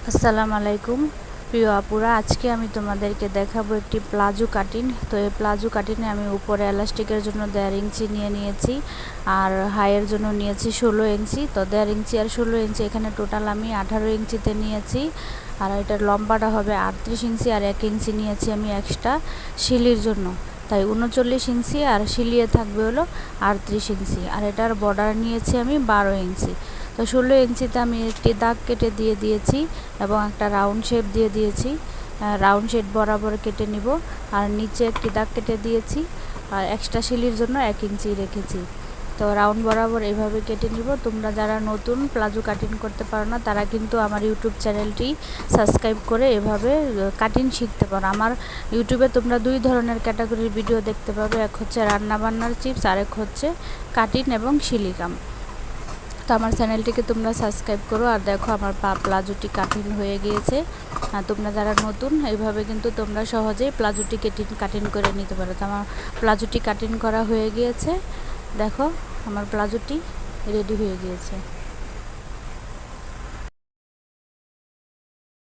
আসসালামু আলাইকুম প্রিয় আপুরা, আজকে আমি তোমাদেরকে দেখাবো একটি প্লাজো কাটিং। তো এই প্লাজো কাটিংয়ে আমি উপরে এলাস্টিকের জন্য 1.5 ইঞ্চি নিয়ে নিয়েছি আর হাইয়ের জন্য নিয়েছি 16 ইঞ্চি। তো 1.5 ইঞ্চি আর 16 ইঞ্চি এখানে টোটাল আমি 18 ইঞ্চিতে নিয়েছি। আর এটার লম্বাটা হবে 38 ইঞ্চি আর 1 ইঞ্চি নিয়েছি আমি এক্সট্রা শিলির জন্য, তাই 39 ইঞ্চি আর শিলিয়ে থাকবে হলো 38 ইঞ্চি। আর এটার বর্ডার নিয়েছি আমি 12 ইঞ্চি। তো 16 ইঞ্চিতে আমি একটি দাগ কেটে দিয়ে দিয়েছি এবং একটা রাউন্ড শেপ দিয়ে দিয়েছি। রাউন্ড শেপ বরাবর কেটে নিব আর নিচে একটি দাগ কেটে দিয়েছি আর এক্সট্রা শিলির জন্য 1 ইঞ্চি রেখেছি। তো রাউন্ড বরাবর এভাবে কেটে নিব। তোমরা যারা নতুন প্লাজো কাটিং করতে পারো না তারা কিন্তু আমার ইউটিউব চ্যানেলটি সাবস্ক্রাইব করে এভাবে কাটিং শিখতে পারো। আমার ইউটিউবে তোমরা 2 ধরনের ক্যাটাগরির ভিডিও দেখতে পাবে, এক হচ্ছে রান্নাবান্নার টিপস আর এক হচ্ছে কাটিং এবং শিলিকাম। তো আমার চ্যানেলটিকে তোমরা সাবস্ক্রাইব করো। আর দেখো আমার প্লাজোটি কাটিং হয়ে গিয়েছে। তোমরা যারা নতুন এইভাবে কিন্তু তোমরা সহজেই প্লাজোটি কাটিং করে নিতে পারো। তো আমার প্লাজোটি কাটিং করা হয়ে গিয়েছে। দেখো আমার প্লাজোটি রেডি হয়ে গিয়েছে।